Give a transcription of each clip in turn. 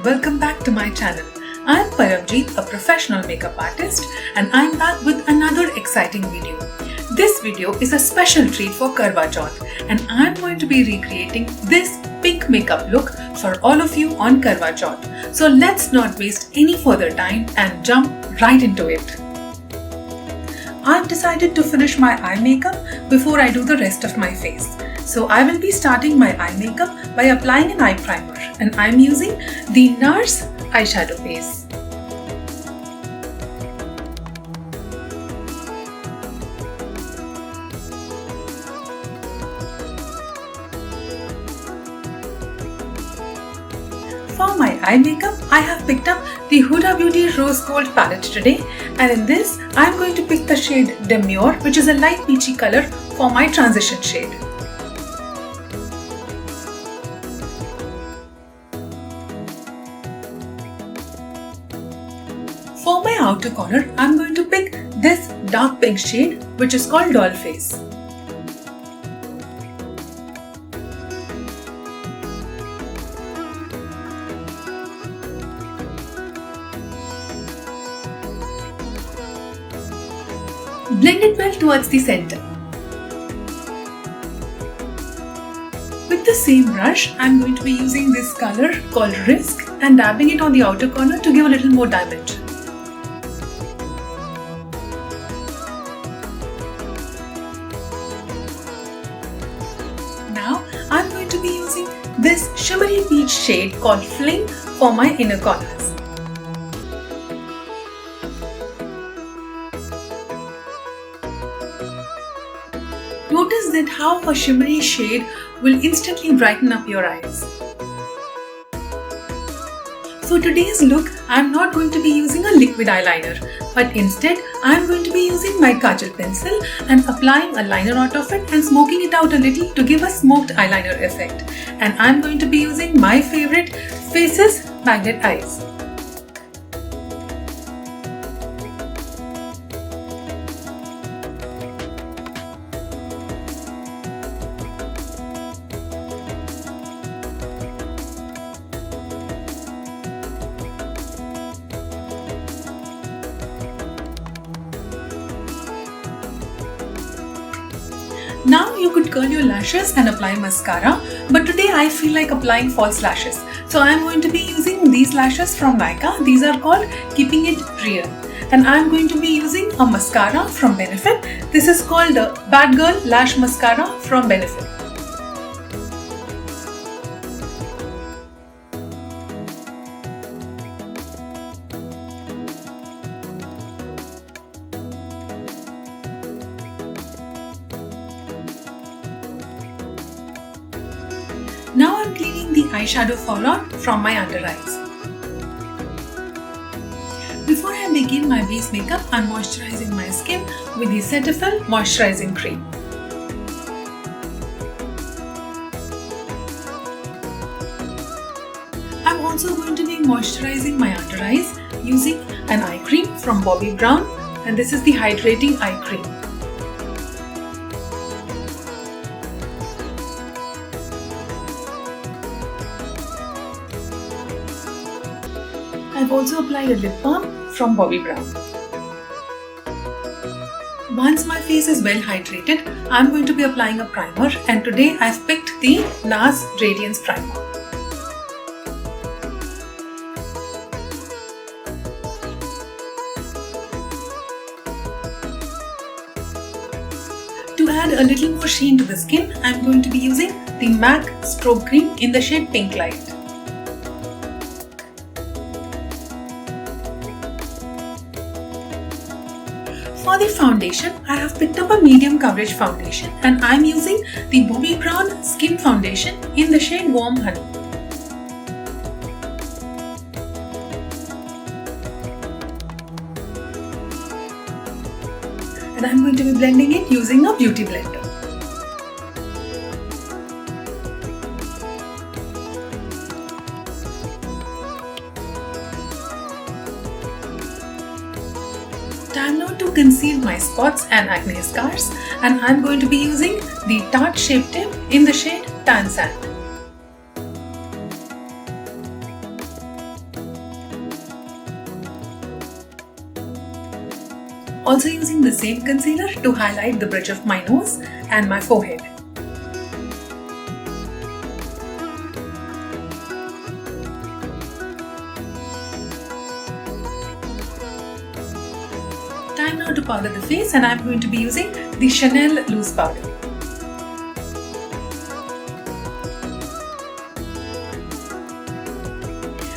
welcome back to my channel. I am Paramjeet, a professional makeup artist, and I am back with another exciting video. This video is a special treat for Karwa Chauth, and I am going to be recreating this pink makeup look for all of you on Karwa Chauth. So let's not waste any further time and jump right into it. I've decided to finish my eye makeup before I do the rest of my face. So I will be starting my eye makeup by applying an eye primer, and I'm using the NARS eyeshadow base. For my eye makeup, I have picked up the Huda Beauty Rose Gold palette today, and in this, I am going to pick the shade Demure, which is a light peachy color for my transition shade. For my outer corner, I am going to pick this dark pink shade, which is called Doll Face. Blend it well towards the center. With the same brush, I am going to be using this color called Risk and dabbing it on the outer corner to give a little more dimension. Now, I am going to be using this shimmery peach shade called Fling for my inner corners. Notice that how a shimmery shade will instantly brighten up your eyes. For today's look, I am not going to be using a liquid eyeliner, but instead I am going to be using my kajal pencil and applying a liner out of it and smoking it out a little to give a smoked eyeliner effect. And I am going to be using my favorite Faces Magnet Eyes. Now you could curl your lashes and apply mascara, but today I feel like applying false lashes. So I am going to be using these lashes from Nykaa. These are called Keeping It Real. And I am going to be using a mascara from Benefit. This is called Bad Girl Lash Mascara from Benefit. Now I am cleaning the eyeshadow fallout from my under eyes. Before I begin my base makeup, I am moisturizing my skin with the Cetaphil Moisturizing Cream. I am also going to be moisturizing my under eyes using an eye cream from Bobbi Brown, and this is the Hydrating Eye Cream. I've also applied a lip balm from Bobbi Brown. Once my face is well hydrated, I'm going to be applying a primer, and today I've picked the NARS Radiance Primer. To add a little more sheen to the skin, I'm going to be using the MAC Strobe Cream in the shade Pink Light. For the foundation, I have picked up a medium coverage foundation, and I am using the Bobbi Brown Skin Foundation in the shade Warm Honey. And I am going to be blending it using a beauty blender. Time now to conceal my spots and acne scars, and I'm going to be using the Tarte Shape Tape in the shade Tan Sand. Also using the same concealer to highlight the bridge of my nose and my forehead. Time now to powder the face, and I'm going to be using the Chanel loose powder.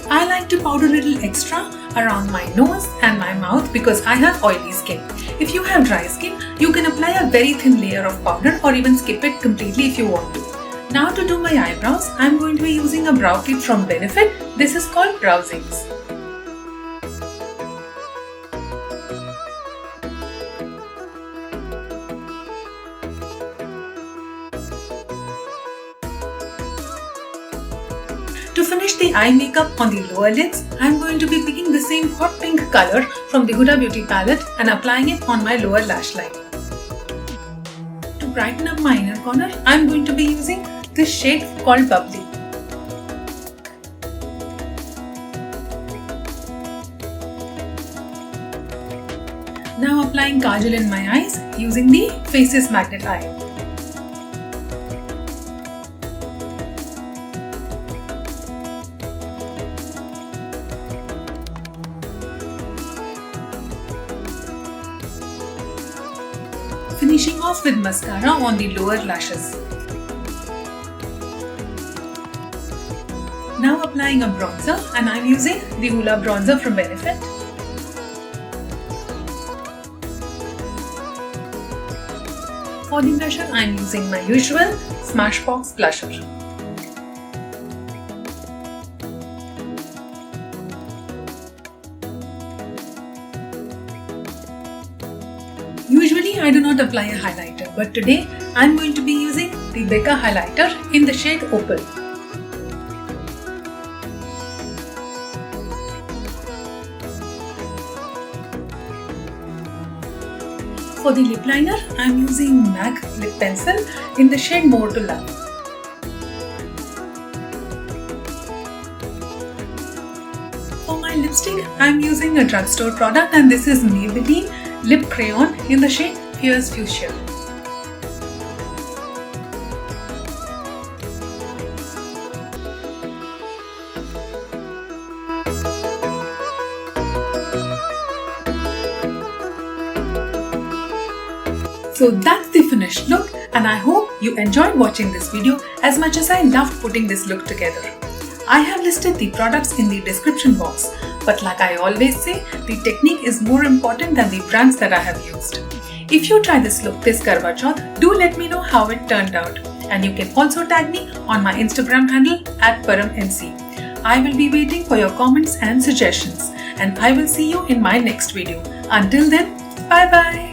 I like to powder a little extra around my nose and my mouth because I have oily skin. If you have dry skin, you can apply a very thin layer of powder or even skip it completely if you want to. Now to do my eyebrows, I'm going to be using a brow kit from Benefit. This is called Browsings. To finish the eye makeup on the lower lids, I am going to be picking the same hot pink color from the Huda Beauty palette and applying it on my lower lash line. To brighten up my inner corner, I am going to be using this shade called Bubbly. Now applying kajal in my eyes using the Faces Magnet Eye. Finishing off with mascara on the lower lashes. Now applying a bronzer, and I'm using the Hoola bronzer from Benefit. For the blusher, I'm using my usual Smashbox blusher. Usually I do not apply a highlighter, but today I am going to be using the Becca highlighter in the shade Opal. For the lip liner, I am using MAC lip pencil in the shade More to Love. For my lipstick, I am using a drugstore product, and this is Maybelline Lip Crayon in the shade Fierce Fuchsia. So that's the finished look, and I hope you enjoyed watching this video as much as I loved putting this look together. I have listed the products in the description box, but like I always say, the technique is more important than the brands that I have used. If you try this look this Karwa Chauth, do let me know how it turned out, and you can also tag me on my Instagram handle @ParamNC. I will be waiting for your comments and suggestions, and I will see you in my next video. Until then, bye bye.